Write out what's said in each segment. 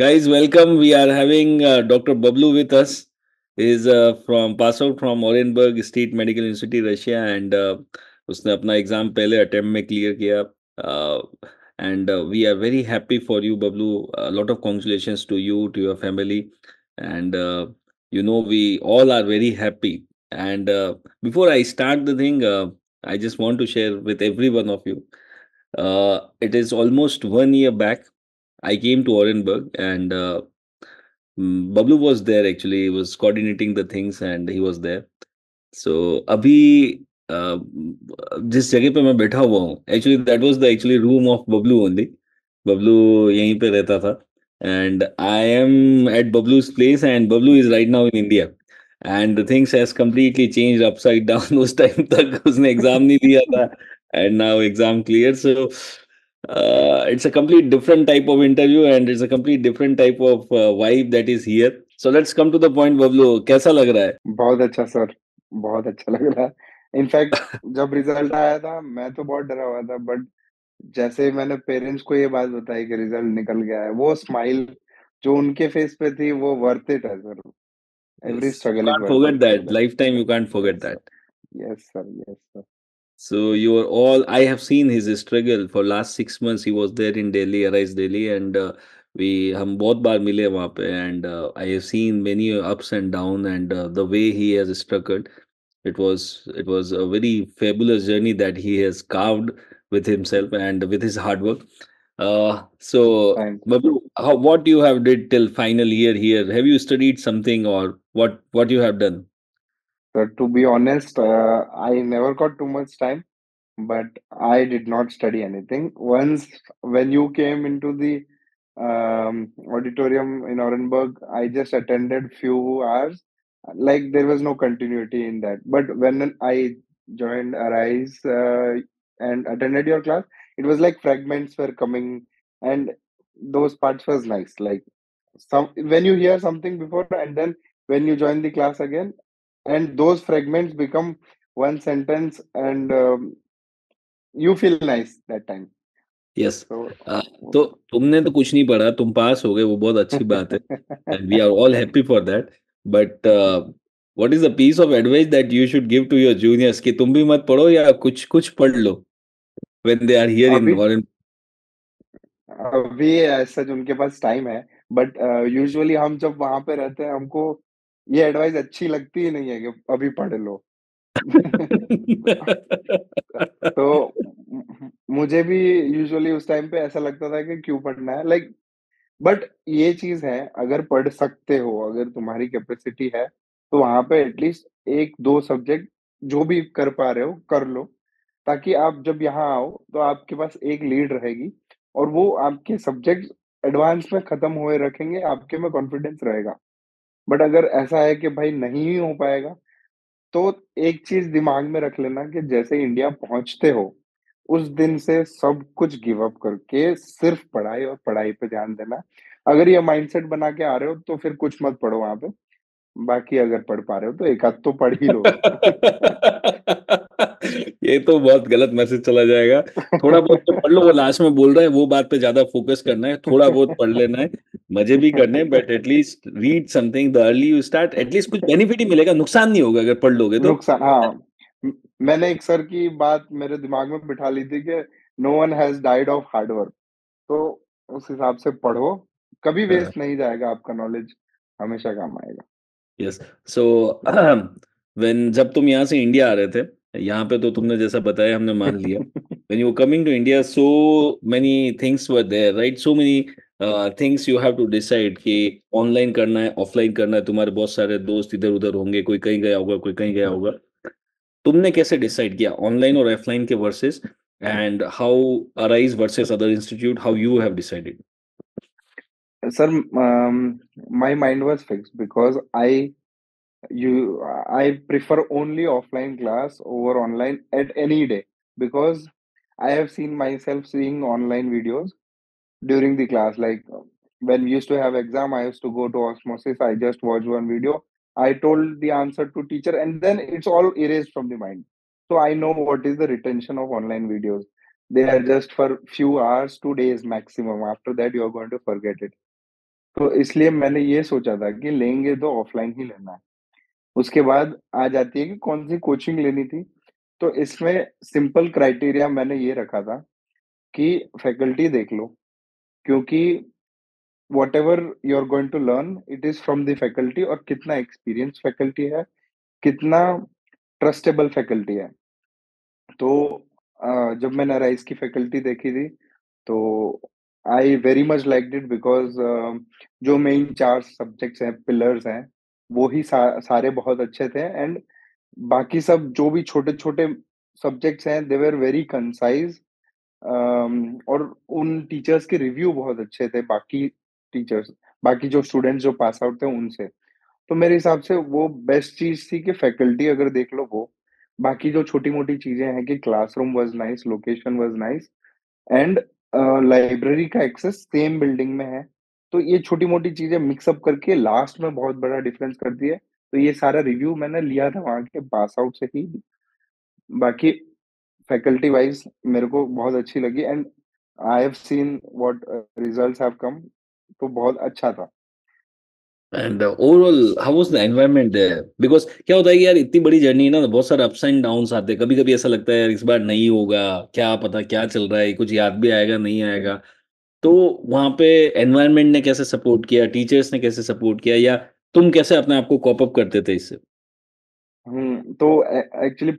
Guys, welcome. We are having Dr. Bablu with us. He is from pass out from Orenburg State Medical University, Russia, and उसने अपना exam पहले attempt में clear किया. And we are very happy for you, Bablu. A lot of congratulations to you, to your family, and we all are very happy. And before I start the thing, I just want to share with every one of you. It is almost 1 year back. I came to Orenburg and Bablu was there actually. He was coordinating the things and he was there. So अभी uh, जिस जगह पे मैं बैठा हुआ हूँ actually that was the actually room of Bablu only. Bablu यहीं पे रहता था and I am at Bablu's place and Bablu is right now in India and the things has completely changed upside down. उस टाइम तक उसने एग्जाम नहीं दिया था and now exam clear. So it's a complete different type of interview and it's a complete different type of vibe that is here. So let's come to the point, Bablu. कैसा लग रहा है? बहुत अच्छा सर, बहुत अच्छा लग रहा है। इनफैक्ट जब रिजल्ट आया था, मैं तो बहुत डरा हुआ था, बट जैसे ही मैंने पेरेंट्स को ये बात बताई कि रिजल्ट निकल गया है, वो स्माइल जो उनके फेस पे थी, वो वर्थ इट है sir. Every Yes, you struggle is can't worth forget it for that. That. Lifetime, you can't forget yes that. Sir, yes sir, yes sir. So you are all. I have seen his struggle for last 6 months. He was there in Delhi, Arise Delhi, and we हम बहुत बार मिले वहाँ पे and I have seen many ups and down and the way he has struggled. It was a very fabulous journey that he has carved with himself and with his hard work. So, thank you Babu, sir. what you have did till final year here? Have you studied something or what you have done? Sir to be honest, I never got too much time, but I did not study anything. Once when you came into the auditorium in Orenburg, I just attended few hours. Like there was no continuity in that. But when I joined Arise and attended your class, it was like fragments were coming, and those parts was nice. Like some when you hear something before and then when you join the class again, and those fragments become one sentence, and you feel nice that time. Yes. So तो तुमने तो कुछ नहीं पढ़ा, तुम पास हो गए, वो बहुत अच्छी बात है and we are all happy for that. But what is the piece of advice that you should give to your juniors कि तुम भी मत पढ़ो या कुछ कुछ पढ़ लो when they are here in अभी फॉरेन. अभी ऐसा जो उनके पास टाइम है, बट यूजुअली हम जब वहां पे रहते हैं, हमको ये एडवाइस अच्छी लगती ही नहीं है कि अभी पढ़ लो। तो मुझे भी यूजुअली उस टाइम पे ऐसा लगता था कि क्यों पढ़ना है, लाइक। बट ये चीज है, अगर पढ़ सकते हो, अगर तुम्हारी कैपेसिटी है, तो वहां पे एटलीस्ट एक दो सब्जेक्ट जो भी कर पा रहे हो कर लो, ताकि आप जब यहाँ आओ तो आपके पास एक लीड रहेगी, और वो आपके सब्जेक्ट एडवांस में खत्म हुए रखेंगे, आपके में कॉन्फिडेंस रहेगा। बट अगर ऐसा है कि भाई नहीं ही हो पाएगा, तो एक चीज दिमाग में रख लेना कि जैसे इंडिया पहुंचते हो, उस दिन से सब कुछ गिव अप करके सिर्फ पढ़ाई और पढ़ाई पे ध्यान देना। अगर ये माइंडसेट बना के आ रहे हो तो फिर कुछ मत पढ़ो वहां पे। बाकी अगर पढ़ पा रहे हो तो एक आध तो पढ़ ही लो। ये तो बहुत गलत मैसेज चला जाएगा. थोड़ा बहुत तो पढ़ लो, वो लास्ट में बोल रहा है वो बात पे ज्यादा फोकस करना है, थोड़ा बहुत पढ़ लेना है, मजे भी करने हैं but at least read something the early you start, at least कुछ बेनिफिट ही मिलेगा, नुकसान नहीं होगा अगर पढ़ लोगे तो. नुकसान, हाँ। मैंने एक सर की बात मेरे दिमाग में बिठा ली थी कि no one has died of hard work. तो उस हिसाब से पढ़ो, कभी वेस्ट नहीं जाएगा आपका नॉलेज, हमेशा काम आएगा। यस. सो व्हेन जब तुम यहाँ से इंडिया आ रहे थे, यहाँ पे तो तुमने जैसा बताया हमने मान लिया. When you coming to India so many things were there right, so many things you have to decide कि ऑनलाइन करना है ऑफलाइन करना है. तुम्हारे बहुत सारे दोस्त इधर उधर होंगे, कोई कहीं गया होगा कोई कहीं गया होगा. तुमने कैसे डिसाइड किया ऑनलाइन और ऑफलाइन के versus and how arise versus other institute, how you have decided? Sir, my mind was fixed because I prefer only offline class over online at any day, because I have seen myself seeing online videos during the class. Like when we used to have exam, I used to go to Osmosis. I just watched one video. I told the answer to teacher, and then it's all erased from the mind. So I know what is the retention of online videos. They are just for few hours, 2 days maximum. After that, you are going to forget it. तो इसलिए मैंने ये सोचा था कि लेंगे तो offline ही लेना है। उसके बाद आ जाती है कि कौन-सी कोचिंग लेनी थी। तो इसमें सिंपल क्राइटेरिया मैंने ये रखा था कि फैकल्टी देख लो, क्योंकि whatever you are going to learn it is from the faculty और कितना एक्सपीरियंस फैकल्टी है, कितना ट्रस्टेबल फैकल्टी है। तो जब मैंने राइज़ की फैकल्टी देखी थी, तो I very much liked it because जो मेन 4 सब्जेक्ट्स हैं, पिलर्स हैं, वो ही सारे बहुत अच्छे थे एंड बाकी सब जो भी छोटे-छोटे सब्जेक्ट्स हैं, दे वर वेरी कंसाइज़ और उन टीचर्स के रिव्यू बहुत अच्छे थे टीचर्स बाकी जो स्टूडेंट्स जो पास आउट थे उनसे। तो मेरे हिसाब से वो बेस्ट चीज़ थी कि फैकल्टी अगर देख लो वो, बाकी जो छोटी-मोटी चीज़ें हैं कि classroom was nice, location was nice and library का एक्सेस सेम बिल्डिंग में है। तो ये छोटी-मोटी चीज़ें मिक्स अप करके लास्ट में बहुत बड़ा डिफरेंस करती है। तो ये सारा रिव्यू मैंने लिया था वहाँ के पास आउट से ही। बाकी फैकल्टी वाइज़ मेरे को बहुत अच्छी लगी and I have seen what results have come तो बहुत अच्छा था। And overall how was the environment there? Because क्या होता है कि यार इतनी बड़ी जर्नी है ना, तो बहुत सारे अप्स एंड डाउन्स आते हैं। कभी-कभी ऐसा लगता है यार इस बार नहीं होगा, क्या पता क्या चल रहा है, कुछ याद भी आएगा, नहीं आएगा। तो वहाँ पे एनवायरनमेंट ने कैसे सपोर्ट किया, टीचर्स ने कैसे सपोर्ट किया या तुम कैसे अपने आप को कॉप अप करते थे इससे? तो एक्चुअली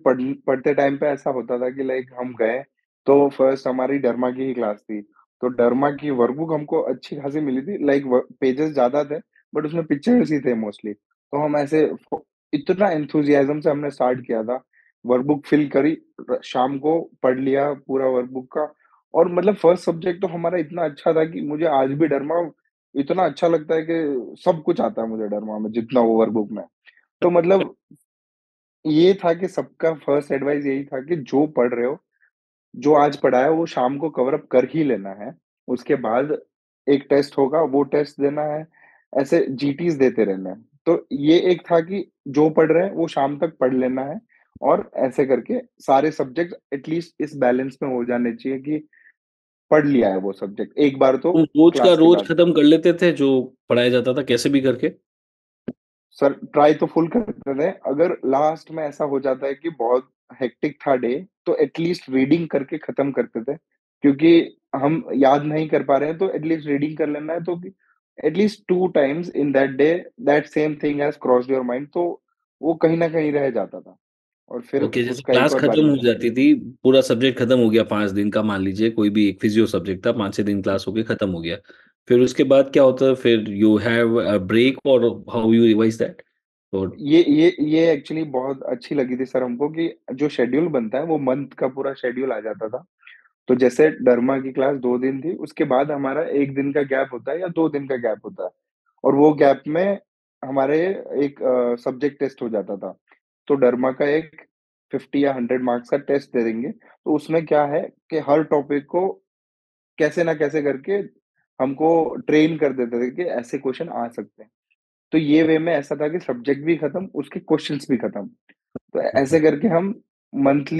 पढ़ते टाइम पे ऐसा होता था कि लाइक हम गए, तो फर्स्ट हमारी डरमा की ही क्लास थी। तो डरमा की वर्कबुक हमको अच्छी खासी मिली थी, लाइक व पेजेज़ ज़्यादा थे, बट उसमें पिक्चर्स ही थे मोस्टली। तो हम ऐसे फ इतना एंथुसियाज़्म से हमने स्टार्ट किया था, वर्कबुक फिल करी, शाम को पढ़ लिया पूरा वर्कबुक का और मतलब फर्स्ट सब्जेक्ट तो हमारा इतना अच्छा था कि मुझे आज भी डरमा इतना अच्छा लगता है कि सब कुछ आता है मुझे डरमा में, जितना वो वर्कबुक में है। तो मतलब ये था कि सबका फर्स्ट एडवाइस यही था कि जो पढ़ रहे हो, जो आज पढ़ा है वो शाम को कवर अप कर ही लेना है। उसके बाद एक टेस्ट होगा, वो टेस्ट देना है, ऐसे जीटीज़ देते रहना है। तो ये एक था कि जो पढ़ रहे हैं वो शाम तक पढ़ लेना है और ऐसे करके सारे सब्जेक्ट एटलीस्ट इस बैलेंस में हो जाने चाहिए कि पढ़ लिया है वो सब्जेक्ट एक बार तो तुम रोज़ का क्लास के रोज़ बाद। खत्म कर लेते थे जो पढ़ाया जाता था कैसे भी करके? सर ट्राई तो फुल करते थे, अगर लास्ट में ऐसा हो जाता है कि बहुत हेक्टिक था डे, तो एट लीस्ट रीडिंग करके खत्म करते थे। क्योंकि हम याद नहीं कर पा रहे हैं, तो एट लीस्ट रीडिंग कर लेना है, तो at least 2 times in that day that same thing has crossed your mind, तो वो कहीं न कहीं रह जाता था और फिर ओके, जैसे उसका एक क्लास और खत्म हो बैलेंस जाती थी, पूरा सब्जेक्ट खत्म हो गया 5 दिन का मान लीजिए, कोई भी एक फिजियो सब्जेक्ट था, 5-6 दिन क्लास हो गई, खत्म हो गया। फिर उसके बाद क्या होता है, फिर यू हैव अ ब्रेक और हाउ यू रिवाइज़ दैट? और ये एक्चुअली बहुत अच्छी लगी थी सर हमको कि जो शेड्यूल बनता है, वो मंथ का पूरा शेड्यूल आ जाता था। तो जैसे डरमा की क्लास 2 दिन थी, उसके बाद हमारा 1 दिन का गैप होता है या 2 दिन का गैप होता है और वो गैप में हमारे एक सब्जेक्ट टेस्ट हो जाता था। तो डरमा का एक 50 या 100 मार्क्स का टेस्ट दे देंगे, तो उसमें क्या है कि हर टॉपिक को कैसे ना कैसे करके हमको ट्रेन कर देते थे कि ऐसे क्वेश्चन आ सकते हैं। तो ये वे में ऐसा था कि सब्जेक्ट भी खत्म, उसके क्वेश्चन्स भी खत्म। तो ऐसे करके हम मंथ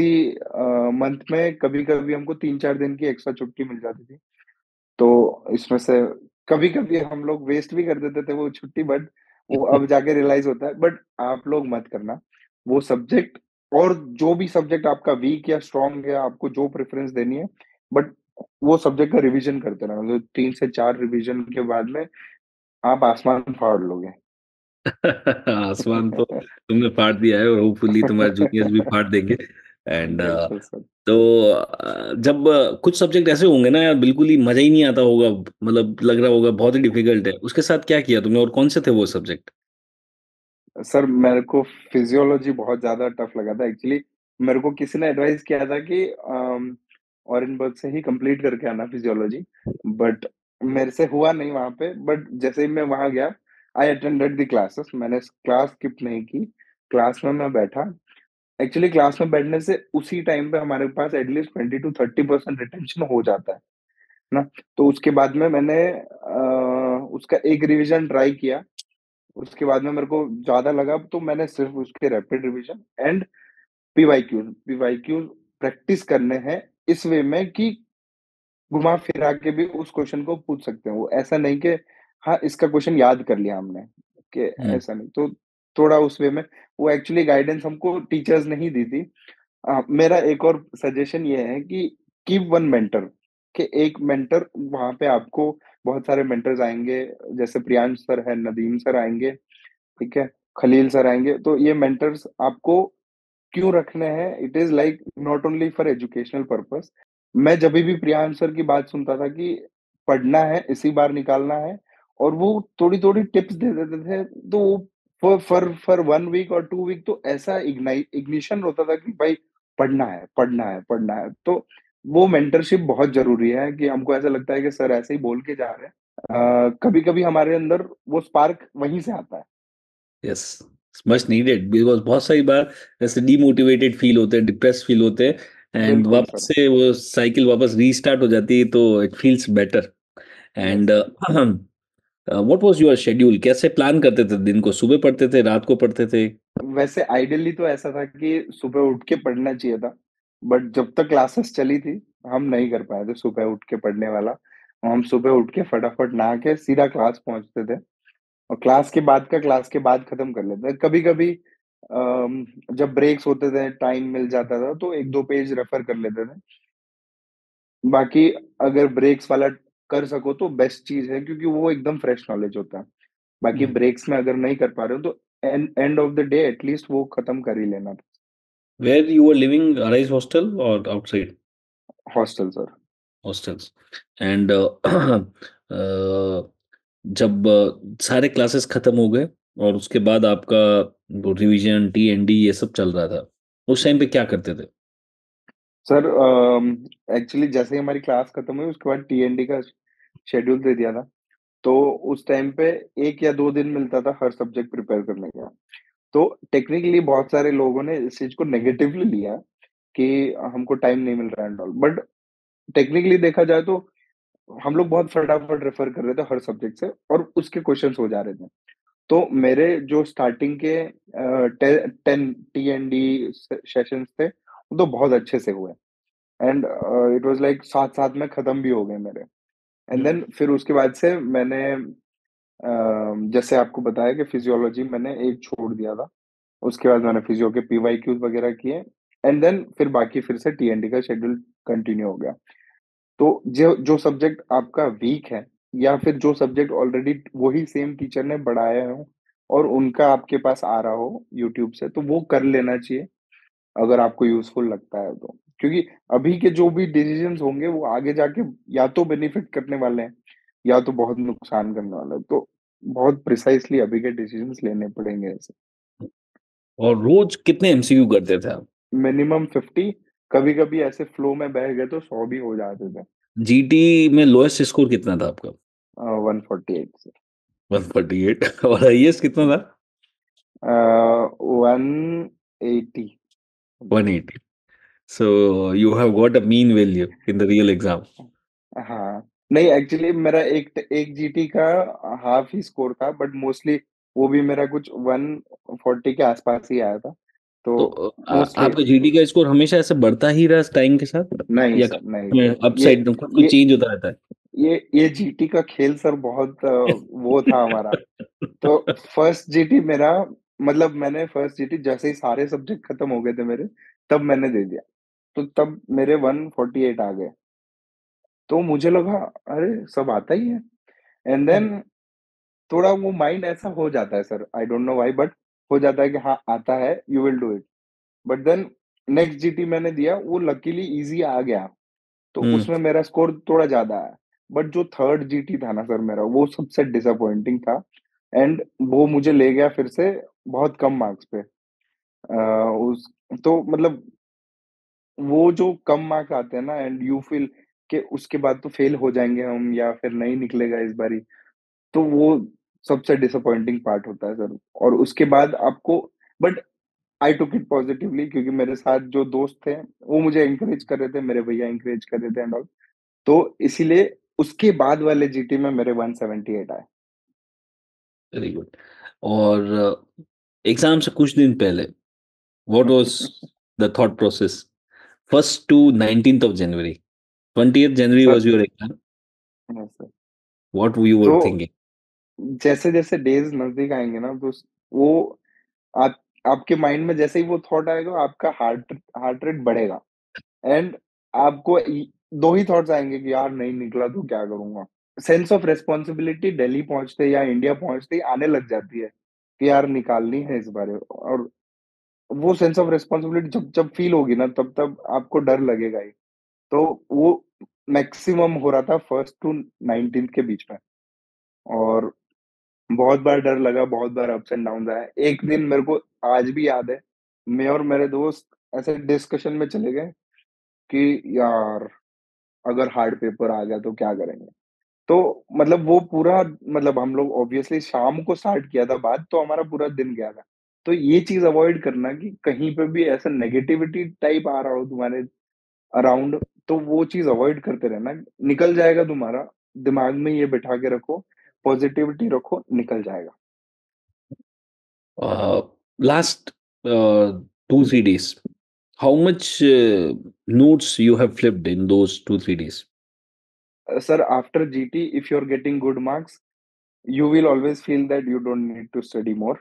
में कभी-कभी हमको 3-4 दिन की एक्स्ट्रा छुट्टी मिल जाती थी। तो इसमें से कभी-कभी हम लोग वेस्ट भी कर देते थे वो छुट्टी बट वो अब जाके रियलाइज़ होता है बट आप लोग मत करना। वो सब्जेक्ट और जो भी सब्जेक्ट आपका वीक या स्ट्रॉन्ग है, आपको जो प्रेफ़रेंस देनी है, बट वो सब्जेक्ट का रिवीजन करते रहना। मतलब 3 से 4 रिवीजन के बाद में आप आसमान फाड़ लोगे। आसमान तो तुमने फाड़ दिया है और होपफुली तुम्हारे जूनियर्स भी फाड़ देंगे एंड बिल्कुल सर। तो जब कुछ सब्जेक्ट ऐसे होंगे ना यार बिल्कुल ही मज़ा ही नहीं आता होगा, मतलब लग रहा होगा बहुत ही डिफ़िकल्ट है, उसके साथ क्या किया तुमने और कौन से थे वो सब्जेक्ट? सर मेरे को फिजियोलॉजी बहुत ज़्यादा टफ लगा था एक्चुअली मेरे को किसी ने एडवाइस किया था कि ऑरेनबर्ग से ही कंप्लीट करके आना फिजियोलॉजी बट मेरे से हुआ नहीं वहाँ पे बट जैसे ही मैं वहाँ गया आई अटेंडेड द क्लासेस मैंने क्लास स्किप नहीं की क्लास में मैं बैठा एक्चुअली क्लास में बैठने से उसी टाइम पे हमारे पास एटलीस्ट 20 टू 30% रिटेंशन हो जाता है ना तो उसके बाद में मैंने उसका एक रिवीजन ट्राई किया उसके बाद में मेरे को ज़्यादा लगा तो मैंने सिर्फ़ उसके rapid revision and PYQs practice करने हैं इस वे में कि घुमा-फिरा के भी उस क्वेश्चन को पूछ सकते हैं वो। ऐसा नहीं कि हाँ, इसका क्वेश्चन याद कर लिया हमने, कि हुँ, ऐसा नहीं, तो थोड़ा उस वे में वो एक्चुअली गाइडेंस हमको टीचर्स ने ही दी थी। मेरा एक और सजेशन ये है कि कीप वन मेंटर, कि एक मेंटर वहाँ पे आपको, बहुत सारे मेंटर्स आएँगे, जैसे प्रियांश सर है, नदीम सर आएँगे, ठीक है? खलील सर आएँगे, तो ये मेंटर्स आपको क्यों रखने हैं? It is like not only for educational purpose. मैं जभी भी प्रियांश सर की बात सुनता था कि पढ़ना है, इसी बार निकालना है, और वो थोड़ी-थोड़ी टिप्स दे देते थे, तो वो फॉर 1 वीक और 2 वीक तो ऐसा इग्निशन होता था कि भाई पढ़ना है, पढ़ना है, पढ़ना है। तो वो मेंटरशिप बहुत ज़रूरी है, कि हमको ऐसा लगता है कि सर ऐसे ही बोल के जा रहे हैं। कभी-कभी हमारे अंदर वो स्पार्क वहीं से आता है। यस, मच नीडेड बिकॉज़ बहुत सारी बार ऐसे डीमोटिवेटेड फ़ील होते हैं, डिप्रेस्ड फ़ील होते हैं एंड बिल्कुल वापस सर। से वो साइकिल वापस रीस्टार्ट हो जाती है तो it feels better yes and sir. What was your schedule? कैसे प्लान करते थे दिन को? सुबह पढ़ते थे, रात को पढ़ते थे? वैसे आइडियली तो ऐसा था कि सुबह उठ के पढ़ना चाहिए था, बट जब तक क्लासेस चली थी, हम नहीं कर पाए थे सुबह उठ के पढ़ने वाला। हम सुबह उठ के फटाफट नहा के सीधा क्लास पहुँचते थे, और क्लास के बाद का क्लास के बाद खत्म कर लेते थे। कभी-कभी जब ब्रेक्स होते थे, टाइम मिल जाता था, तो 1-2 पेज रेफर कर लेते थे। बाकी अगर ब्रेक्स वाला कर सको तो बेस्ट चीज़ है, क्योंकि वो एकदम फ्रेश नॉलेज होता है। बाकी हुँ, ब्रेक्स में अगर नहीं कर पा रहे हो तो and end of the day at least वो खत्म कर ही लेना। Where you were living arise hostel और outside hostel sir. Hostels? And जब सारे क्लासेस खत्म हो गए और उसके बाद आपका वो रिवीजन, टी-एन-डी ये सब चल रहा था, उस टाइम पे क्या करते थे? सर एक्चुअली जैसे ही हमारी क्लास खत्म हुई उसके बाद टीएनडी का शेड्यूल दे दिया था। तो उस टाइम पे 1 या 2 दिन मिलता था हर सब्जेक्ट प्रिपेयर करने का। तो टेक्निकली बहुत सारे लोगों ने इस चीज़ को नेगेटिवली लिया कि हमको टाइम नहीं मिल रहा है एंड ऑल। बट टेक्निकली देखा जाए तो हम लोग बहुत फटाफट रेफर कर रहे थे हर सब्जेक्ट से, और उसके क्वेश्चंस हो जा रहे थे। तो मेरे जो स्टार्टिंग के 10 टीएनडी सेशंस थे, वो तो बहुत अच्छे से हुए। एंड इट वाज़ लाइक साथ-साथ में खत्म भी हो गए मेरे। एंड हुँ, देन फिर उसके बाद से मैंने जैसे आपको बताया कि फिजियोलॉजी मैंने एक छोड़ दिया था। उसके बाद मैंने फिजियो के पीवाईक्यूज़ वगैरह किए, एंड देन फिर बाकी फिर से टीएनडी का शेड्यूल कंटिन्यू हो गया। तो जो जो सब्जेक्ट आपका वीक है, या फिर जो सब्जेक्ट ऑलरेडी वही सेम टीचर ने पढ़ाया हो और उनका आपके पास आ रहा हो यूट्यूब से, तो वो कर लेना चाहिए, अगर आपको यूज़फुल लगता है तो। क्योंकि अभी के जो भी डिसीज़न्स होंगे वो आगे जाके या तो बेनिफिट करने वाले हैं, या तो बहुत नुकसान करने वाले हैं। तो बहुत प्रिसाइज़ली अभी के डिसीज़न्स लेने पड़ेंगे ऐसे। और रोज़ कितने एमसीक्यू करते थे आप? मिनिमम 50, कभी-कभी ऐसे फ्लो में बह गए तो 100 भी हो जाते थे। जीटी में लोएस्ट स्कोर कितना था आपका? 148 से। 148 और हाईएस्ट कितना था? 180। 180 so you have got a mean value in the real exam. हाँ, नहीं एक्चुअली मेरा एक जीटी का हाफ ही स्कोर था, बट मोस्टली वो भी मेरा कुछ 140 के आसपास ही आया था। तो तो मोस्टली आपका जीडी का स्कोर हमेशा ऐसे बढ़ता ही रहा टाइम के साथ नहीं या सर, नहीं में सर। ये अपसाइड कुछ ये चेंज होता रहता है? ये जीटी का खेल सर बहुत वो था हमारा। तो फर्स्ट जीटी मेरा, मतलब मैंने फर्स्ट जीटी जैसे ही सारे सब्जेक्ट खत्म हो गए थे मेरे, तब मैंने दे दिया। तो तब मेरे 148 आ गए। तो मुझे लगा अरे! सब आता ही है। एंड हुँ, देन थोड़ा वो माइंड ऐसा हो जाता है sir, I don't know why, but हो जाता है कि हाँ, आता है, you will do it. But then next GT मैंने दिया, वो लकीली ईज़ी आ गया, तो हुँ, उसमें मेरा स्कोर थोड़ा ज़्यादा आया। बट जो थर्ड जीटी था ना सर मेरा, वो सबसे डिसअपॉइंटिंग था, एंड वो मुझे ले गया फिर से बहुत कम मार्क्स पे। उस तो मतलब वो जो कम मार्क्स आते हैं ना, एंड यू फील कि उसके बाद तो फेल हो जाएँगे हम, या फिर नहीं निकलेगा इस बारी। तो वो सबसे डिसअपॉइंटिंग पार्ट होता है सर। और उसके बाद आपको, बट आई टूक इट पॉजिटिवली, क्योंकि मेरे साथ जो दोस्त थे, वो मुझे एनकरेज कर रहे थे, मेरे भैया एनकरेज कर रहे थे एंड ऑल। तो इसीलिए उसके बाद वाले जीटी में मेरे 178 आए। वेरी गुड और एग्ज़ाम से कुछ दिन पहले what was the thought process? 1st to 19th of January. 20th January sir was your exam. Yes sir. What you were तो thinking? जैसे-जैसे डेज़ नज़दीक आएँगे ना, तो स वो आप आपके माइंड में जैसे ही वो थॉट आएगा, आपका हार्ट रेट बढ़ेगा एंड आपको 2 ही थॉट्स आएँगे कि यार नहीं निकला तो क्या करूँगा? सेंस ऑफ रिस्पॉन्सिबिलिटी दिल्ली पहुँचते या इंडिया पहुँचते ही आने लग जाती है, कि यार निकालनी है इस बार और वो सेंस ऑफ रिस्पॉन्सिबिलिटी जब जब फील होगी ना, तब आपको डर लगेगा ही। तो वो मैक्सिमम हो रहा था 1st टू 19th के बीच में और बहुत बार डर लगा, बहुत बार अप्स एंड डाउन्स आए। एक दिन मेरे को आज भी याद है, मैं और मेरे दोस्त ऐसे डिस्कशन में चले गए कि यार अगर हार्ड पेपर आ गया तो क्या करेंगे? तो मतलब वो पूरा मतलब हम लोग ऑब्वियसली शाम को स्टार्ट किया था बात, तो हमारा पूरा दिन गया था। तो ये चीज़ अवॉइड करना कि कहीं पे भी ऐसा नेगेटिविटी टाइप आ रहा हो तुम्हारे अराउंड, तो वो चीज़ अवॉइड करते रहना। निकल जाएगा तुम्हारा, दिमाग में ये बिठा के रखो, पॉजिटिविटी रखो, निकल जाएगा। Last 2-3 days, how much notes you have flipped in those 2-3 days? Sir, after GT, if you're getting good marks, you will always feel that you don't need to study more.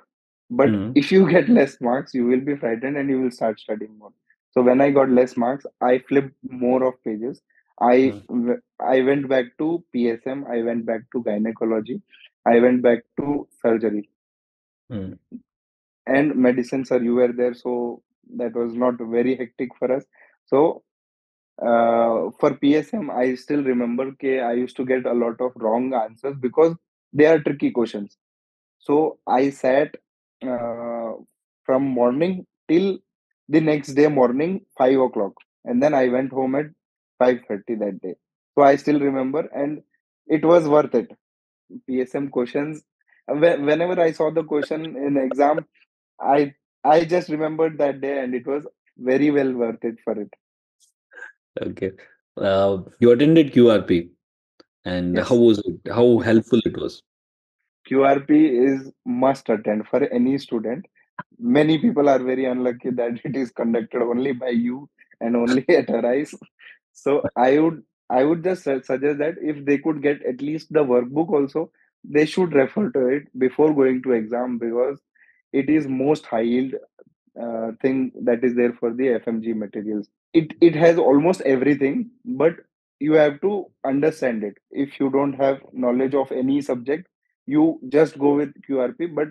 But Hmm. if you get less marks, you will be frightened and you will start studying more. So when I got less marks, I flipped more of pages. I Hmm. I went back to PSM. I went back to gynecology. I went back to surgery Hmm. and medicine. Sir, you were there, so that was not very hectic for us. So for PSM, I still remember I used to get a lot of wrong answers because they are tricky questions. So I sat uh, from morning till the next day morning, 5 o'clock, and then I went home at 5:30 that day. So I still remember, and it was worth it. PSM questions. Whenever I saw the question in exam, I I just remembered that day, and it was very well worth it for it. Okay. You attended QRP, and how Yes. was it? How helpful it was? QRP is must attend for any student. Many people are very unlucky that it is conducted only by you and only at Arise. So I would just suggest that if they could get at least the workbook also, they should refer to it before going to exam because it is most high yield thing that is there for the FMG materials. It has almost everything, but you have to understand it. If you don't have knowledge of any subject, you just go with QRP. But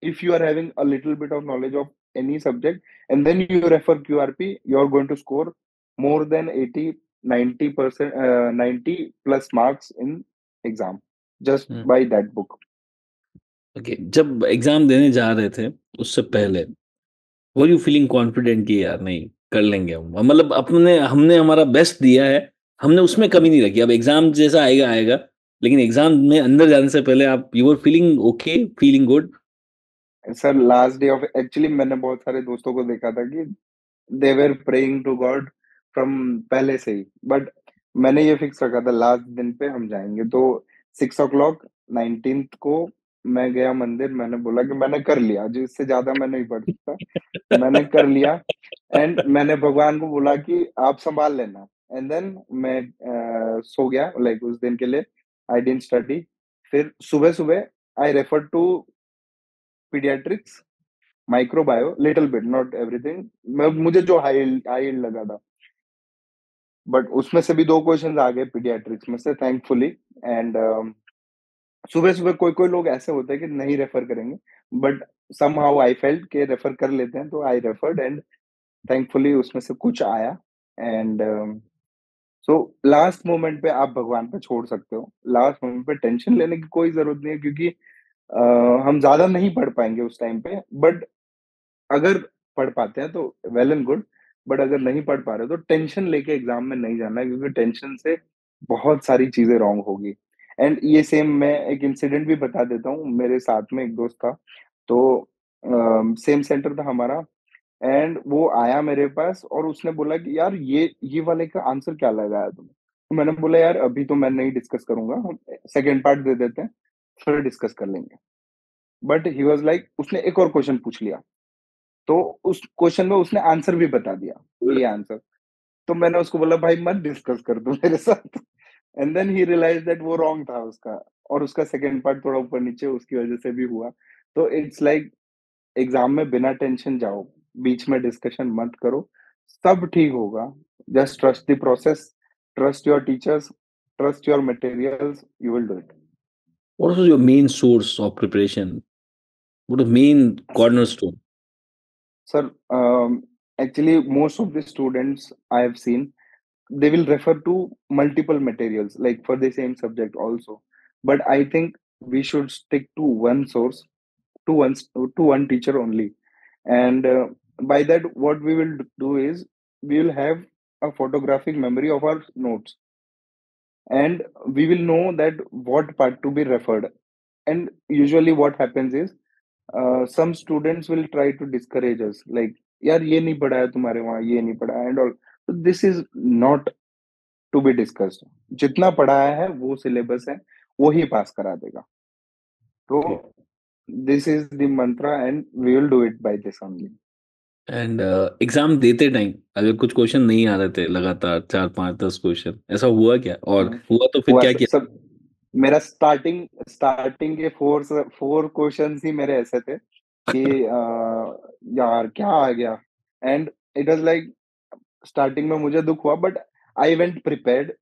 if you are having a little bit of knowledge of any subject and then you refer QRP, you're going to score more than 80, 90%, 90 plus marks in exam just Hmm. by that book. Okay. जब exam देने जा रहे थे, उससे पहले were you feeling confident कि यार नहीं कर लेंगे हम, मतलब अपने हमने हमारा बेस्ट दिया है, हमने उसमें कमी नहीं रखी, अब एग्जाम जैसा आएगा आएगा, लेकिन एग्जाम में अंदर जाने से पहले आप you were feeling okay, feeling good? Sir last day of actually मैंने बहुत सारे दोस्तों को देखा था कि दे वर प्रेइंग टू गॉड फ्रॉम पहले से ही बट मैंने ये फिक्स रखा था लास्ट दिन पे हम जाएंगे तो 6 o'clock 19th को मैं गया मंदिर मैंने बोला कि मैंने कर लिया जो इससे ज्यादा मैं नहीं पढ़ सकता मैंने कर लिया एंड मैंने भगवान को बोला कि आप संभाल लेना एंड देन मैं सो गया लाइक उस दिन के लिए आई डिडंट स्टडी फिर सुबह सुबह I refer to paediatrics microbio little bit not everything मैं मुझे जो हाई लगा था बट उसमें से भी 2 क्वेश्चंस आ गए पीडियाट्रिक्स में से थैंकफुली एंड सुबह-सुबह कोई-कोई लोग ऐसे होते हैं कि नहीं रेफर करेंगे बट समहाउ आई फेल्ट के रेफर कर लेते हैं तो आई रेफर्ड एंड थैंकफुली उसमें से कुछ आया एंड सो लास्ट मोमेंट पे आप भगवान पे छोड़ सकते हो। लास्ट मोमेंट पे टेंशन लेने की कोई ज़रूरत नहीं है क्योंकि हम ज़्यादा नहीं पढ़ पाएँगे उस टाइम पे बट अगर पढ़ पाते हैं तो वेल एंड गुड, बट अगर नहीं पढ़ पा रहे हो तो टेंशन लेके एग्ज़ाम में नहीं जाना है क्योंकि टेंशन से बहुत सारी चीज़ें रॉन्ग होगी। एंड ये सेम मैं एक इंसिडेंट भी बता देता हूँ, मेरे साथ में एक दोस्त था, तो सेम सेंटर था हमारा एंड वो आया मेरे पास और उसने बोला कि यार ये वाले का आंसर क्या लगाया तुमने? तो मैंने बोला यार अभी तो मैं नहीं डिस्कस करूँगा, हम सेकंड पार्ट दे देते हैं, फिर डिस्कस कर लेंगे। बट ही वाज़ लाइक उसने एक और क्वेश्चन पूछ लिया। तो उस क्वेश्चन में उसने आंसर भी बता दिया, कि ये आंसर। तो मैंने उसको बोला भाई मत डिस्कस कर तू मेरे साथ। And then he realised that वो रॉन्ग था उसका, और उसका सेकंड पार्ट थोड़ा ऊपर-नीचे उसकी वजह से भी हुआ। तो इट्स लाइक एग्ज़ाम में बिना टेंशन जाओ, बीच में डिस्कशन मत करो, सब ठीक होगा। Just trust the process, trust your teachers, trust your materials, you will do it. What was your main source of preparation? What was main cornerstone? Sir, actually most of the students I have seen, they will refer to multiple materials, like for the same subject also. But I think we should stick to one source, to one teacher only. And by that, what we will do is we will have a photographic memory of our notes, and we will know that what part to be referred. And usually, what happens is some students will try to discourage us, like, यार ये नहीं पढ़ा है तुम्हारे वहाँ, ये नहीं पढ़ा है, and all. So this is not to be discussed. जितना पढ़ाया है वो सिलेबस है, वो ही पास करा देगा। तो Okay. This is the mantra and we will do it by this only. And exam देते टाइम अगर कुछ क्वेश्चन नहीं आ रहे थे लगातार 4, 5, 10 क्वेश्चन ऐसा हुआ क्या? और हुआ तो फिर हुआ क्या सब किया? सब मेरा स्टार्टिंग स्टार्टिंग के 4 क्वेश्चंस ही मेरे ऐसे थे कि यार क्या आ गया, and it was like starting में मुझे दुःख हुआ, but I went prepared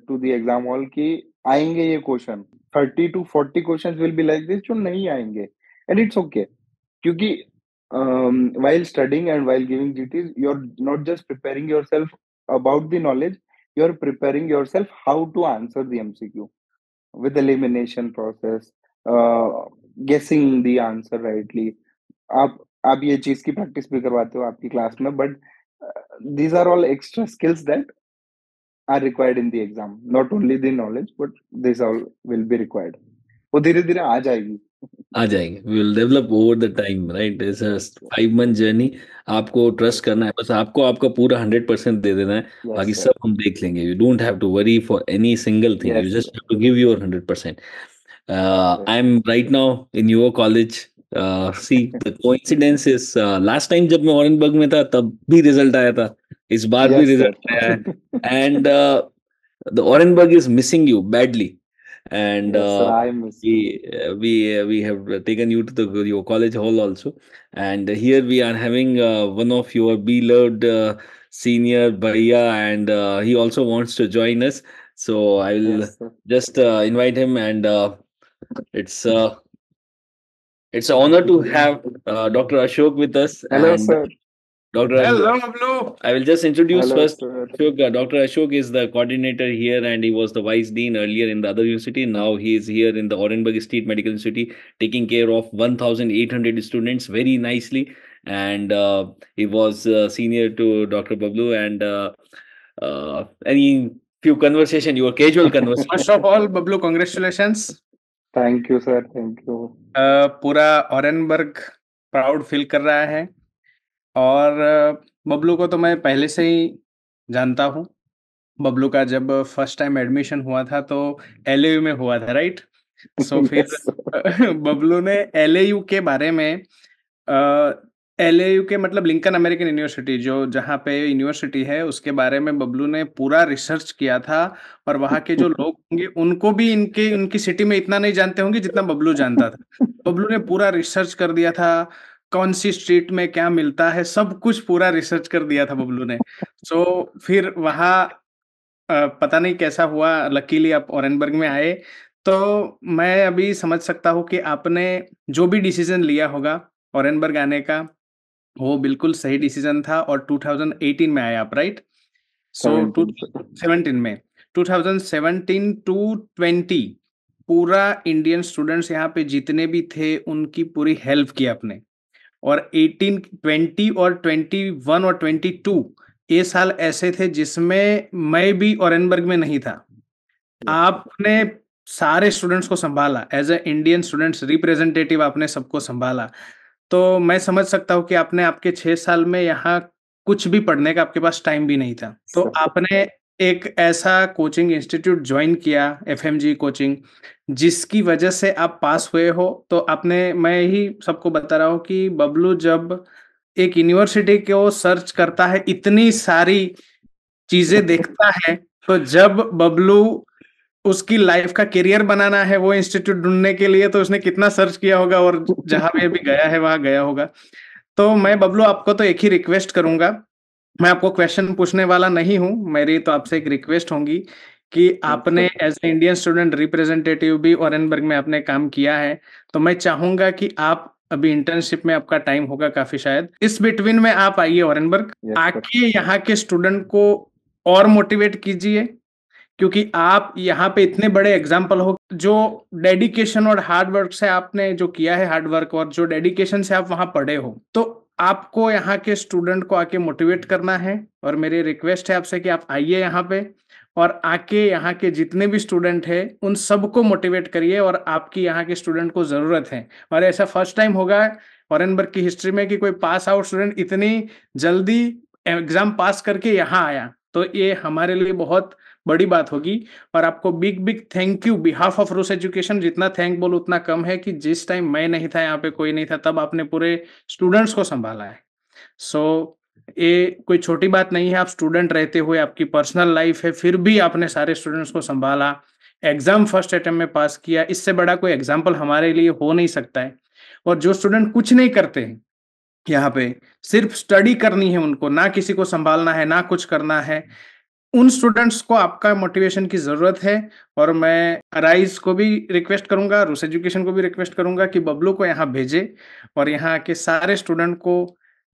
to the exam hall कि आएँगे ये question, 30 to 40 questions will be like this जो नहीं आएँगे, एंड इट्स ओके। क्योंकि while studying and while giving GTs, you're not just preparing yourself about the knowledge, you're preparing yourself how to answer the MCQ with elimination process, uh, guessing the answer rightly. आप आप ये चीज की practice भी करवाते हो आपकी class में, but these are all extra skills that are required in the exam, not only the knowledge but this all will be required। वो धीरे धीरे आ जाएगी। आ जाएँगे। We will develop over the time right? It's a yes, 5 month journey आपको trust yes, करना है। बस आपको आपका पूरा 100% दे देना है, यस बाकी सर, सब हम देख लेंगे। You don't have to worry for any single thing, you yes just have to give your 100%. Sir, I am right now in your college see the coincidence is last time जब मैं ऑरेंजबर्ग में था तब भी रिज़ल्ट आया था, इस बार भी यस सर। रिज़ल्ट आया है and the Orenburg is missing you badly, and Yes, sir, I miss you. we have taken you to your college hall also, and here we are having one of your beloved senior Bhaiya, and he also wants to join us. So I will Yes, sir. just invite him, and it's uh, it's an honor to have Dr. Ashok with us, Hello, and sir. Dr. Hello, Blue. I will just introduce Hello, first sir. Ashok. Dr. Ashok is the coordinator here and he was the vice dean earlier in the other university. Now he is here in the Orenburg State Medical Institute taking care of 1,800 students very nicely. And he was senior to Dr. Bablu and any few conversation, your casual First conversation. of all, Bablu, congratulations. Thank you, sir. Thank you. पूरा Orenburg proud feel कर रहा है और बबलू को तो मैं पहले से ही जानता हूँ। बबलू का जब फर्स्ट टाइम एडमिशन हुआ था तो एलएयू में हुआ था, राइट? सो फिर Yes, sir. बबलू ने एलएयू के बारे में एलएयू के मतलब लिंकन अमेरिकन यूनिवर्सिटी जो जहाँ पे यूनिवर्सिटी है उसके बारे में बबलू ने पूरा रिसर्च किया था और वहाँ के जो लोग होंगे उनको भी इनके उनकी सिटी में इतना नहीं जानते होंगे जितना बबलू जानता था। बबलू ने पूरा रिसर्च कर दिया था, कौन सी स्ट्रीट में क्या मिलता है, सब कुछ पूरा रिसर्च कर दिया था बबलू ने। सो फिर वहाँ पता नहीं कैसा हुआ, लकीली आप ओरेनबर्ग में आए, तो मैं अभी समझ सकता हूँ कि आपने जो भी डिसीज़न लिया होगा ओरेनबर्ग आने का, वो बिल्कुल सही डिसीज़न था और 2018 में आए आप, राइट? So to 17, sir. 17 में 2017 टू 20 पूरा इंडियन स्टूडेंट्स यहाँ पे जितने भी थे, उनकी पूरी हेल्प की आपने। और 18, 20 और 21 और 22 ये साल ऐसे थे जिसमें मैं भी ओरेनबर्ग में नहीं था। Yes, sir. आपने सारे स्टूडेंट्स को सँभाला, as a Indian students representative आपने सबको सँभाला। तो मैं समझ सकता हूँ कि आपने आपके 6 साल में यहाँ कुछ भी पढ़ने का आपके पास टाइम भी नहीं था। तो Sir. आपने एक ऐसा कोचिंग इंस्टीट्यूट जॉइन किया, एफएमजी कोचिंग, जिसकी वजह से आप पास हुए हो। तो आपने मैं ही सबको बता रहा हूँ कि बबलू जब एक यूनिवर्सिटी को सर्च करता है, इतनी सारी चीज़ें देखता है, तो जब बबलू उसकी लाइफ का करियर बनाना है वो इंस्टीट्यूट ढूंढने के लिए, तो उसने कितना सर्च किया होगा और जहां पे अभी गया है वहां गया होगा। तो मैं बबलू आपको तो एक ही रिक्वेस्ट करूंगा, मैं आपको क्वेश्चन पूछने वाला नहीं हूं, मेरी तो आपसे एक रिक्वेस्ट होगी कि आपने sir. As a Indian student representative भी ओरेनबर्ग में आपने काम किया है, तो मैं चाहूंगा कि आप अभी इंटर्नशिप में आपका टाइम होगा काफी, शायद इस बिटवीन में आप आइए ओरेनबर्ग, यस सर। आके यहाँ के स्टूडेंट को और मोटिवेट कीजिए, क्योंकि आप यहाँ पे इतने बड़े एग्जाम्पल हो, जो डेडिकेशन और हार्ड वर्क से आपने जो किया है, हार्ड वर्क और जो डेडिकेशन से आप वहां पढ़े हो, तो आपको यहाँ के स्टूडेंट को आके मोटिवेट करना है। और मेरी रिक्वेस्ट है आपसे कि आप आइए यहाँ पे और आके यहाँ के जितने भी स्टूडेंट हैं उन सबको मोटिवेट करिए, और आपकी यहाँ के स्टूडेंट को जरूरत है। और ऐसा फर्स्ट टाइम होगा ऑरेनबर्ग की हिस्ट्री में कि कोई पास आउट स्टूडेंट इतनी जल्दी एग्जाम पास करके यहाँ आया, तो ये हमारे लिए बहुत बड़ी बात होगी। और आपको big big thank you behalf of रूस एजुकेशन, जितना थैंक बोल उतना कम है, कि जिस टाइम मैं नहीं था यहाँ पे, कोई नहीं था, तब आपने पूरे स्टूडेंट्स को संभाला है। सो ये कोई छोटी बात नहीं है, आप स्टूडेंट रहते हुए आपकी पर्सनल लाइफ है, फिर भी आपने सारे स्टूडेंट्स को संभाला, एग्जाम फर्स्ट अटेम्प्ट में पास किया, इससे बड़ा कोई एग्जाम्पल हमारे लिए हो नहीं सकता है। और जो स्टूडेंट कुछ नहीं करते हैं यहाँ पे, सिर्फ स्टडी करनी है उनको, ना किसी को संभालना है ना कुछ करना है, उन स्टूडेंट्स को आपका मोटिवेशन की जरूरत है। और मैं राइज को भी रिक्वेस्ट करूंगा, रूस एजुकेशन को भी रिक्वेस्ट करूंगा कि बबलू को यहाँ भेजे और यहाँ के सारे स्टूडेंट को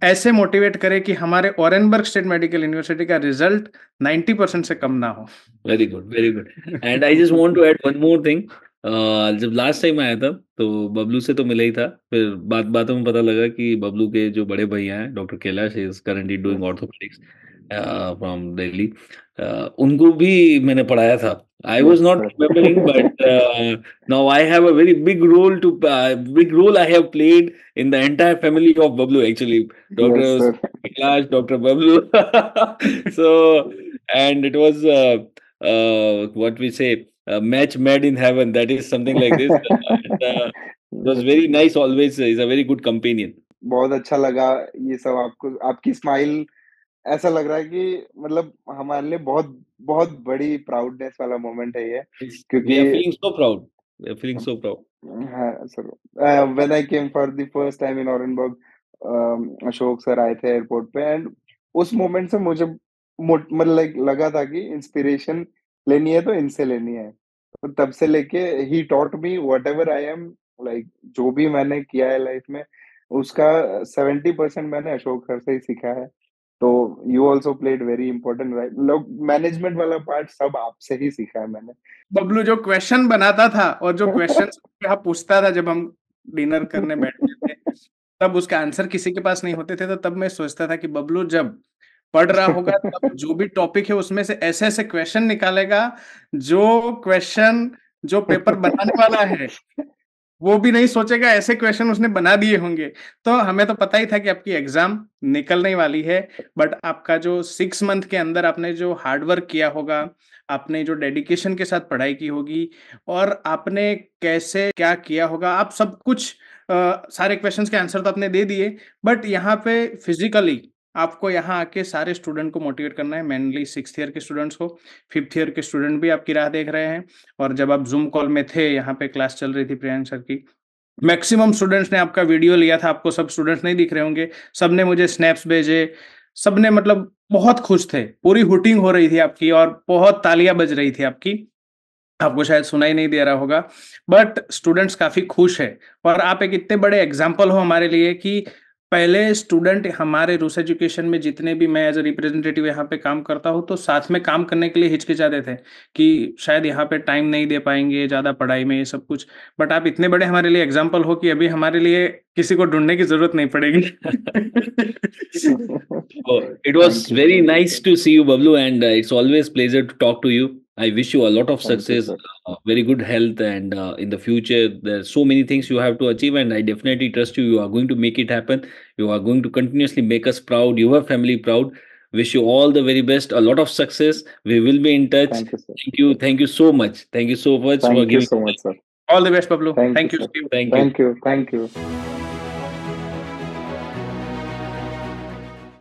ऐसे मोटिवेट करे कि हमारे ओरेनबर्ग स्टेट मेडिकल यूनिवर्सिटी का रिजल्ट 90% से कम ना हो। Very good, very good. And I just want to add one more thing. जब लास्ट टाइम आया था तो बबलू से तो मिला ही था, फिर बातों में पता लगा कि बबलू के जो बड़े भैया हैं doctor Kailash, is currently doing orthopaedics from Delhi, उनको भी मैंने पढ़ाया था। I yes was not sir. Remembering, but now I have a very big role I have played in the entire family of Bablu, actually. Dr. Yes sir. Kailash, Dr. Bablu. So, and it was what we say, a match made in heaven. That is something like this. And, it was very nice. Always is a very good companion. बहुत अच्छा लगा ये सब आपको, आपकी smile ऐसा लग रहा है कि मतलब हमारे लिए बहुत बहुत बड़ी प्राउडनेस वाला मोमेंट है ये, We क्योंकि are feeling so proud. We are feeling so proud. हाँ sir. When I came for the first time in Orenburg, Ashok sir आए थे एयरपोर्ट पे, एंड उस मोमेंट से मुझे मतलब लाइक लगा था कि इंस्पिरेशन लेनी है तो इनसे लेनी है। तो तब से लेके he taught me whatever I am, like जो भी मैंने किया है लाइफ में उसका 70% मैंने अशोक सर से ही सीखा है। तो you also played very important, right? लोग मैनेजमेंट वाला पार्ट सब आपसे ही सीखा है मैंने। बबलू जो क्वेश्चन बनाता था और जो क्वेश्चन आप पूछता था जब हम डिनर करने बैठते थे, तब उसका आंसर किसी के पास नहीं होते थे, तो तब मैं सोचता था कि बबलू जब पढ़ रहा होगा तब जो भी टॉपिक है उसमें से ऐसे ऐसे क्वेश्चन निकालेगा, जो क्वेश्चन जो पेपर बनाने वाला है वो भी नहीं सोचेगा, ऐसे क्वेश्चन उसने बना दिए होंगे। तो हमें तो पता ही था कि आपकी एग्जाम निकलने वाली है, बट आपका जो 6 मंथ के अंदर आपने जो हार्ड वर्क किया होगा, आपने जो डेडिकेशन के साथ पढ़ाई की होगी और आपने कैसे क्या किया होगा, आप सब कुछ सारे क्वेश्चंस के आंसर तो आपने दे दिए, बट यहाँ पे फिजिकली आपको यहाँ आके सारे स्टूडेंट को मोटिवेट करना है, मेनली 6th ईयर के स्टूडेंट्स को, 5th ईयर के स्टूडेंट भी आपकी राह देख रहे हैं। और जब आप जूम कॉल में थे, यहाँ पे क्लास चल रही थी प्रियांक सर की, मैक्सिमम स्टूडेंट्स ने आपका वीडियो लिया था, आपको सब स्टूडेंट्स नहीं दिख रहे होंगे, सबने मुझे स्नैप्स भेजे, सबने मतलब बहुत खुश थे, पूरी हुटिंग हो रही थी आपकी और बहुत तालियां बज रही थी आपकी, आपको शायद सुनाई नहीं दे रहा होगा, बट स्टूडेंट्स काफी खुश है। और आप एक इतने बड़े एग्जाम्पल हो हमारे लिए कि पहले स्टूडेंट हमारे रूस एजुकेशन में जितने भी, मैं एज ए रिप्रेजेंटेटिव यहाँ पे काम करता हूँ, तो साथ में काम करने के लिए हिचकिचाते थे कि शायद यहाँ पे टाइम नहीं दे पाएंगे ज्यादा पढ़ाई में, ये सब कुछ, बट आप इतने बड़े हमारे लिए एग्जाम्पल हो कि अभी हमारे लिए किसी को ढूंढने की जरूरत नहीं पड़ेगी। Oh, it thank was you very sir. nice to see you, Bablu, and it's always pleasure to talk to you. I wish you a lot of thank you success, sir. very good health, and in the future, there's so many things you have to achieve, and I definitely trust you. You are going to make it happen. You are going to continuously make us proud, your family proud. Wish you all the very best, a lot of success. We will be in touch. Thank you sir. Thank you so much. Thank you so much for thank you giving. So much sir. All the best Bablu, thank you thank you. Sir. Thank you. Thank you. Thank you.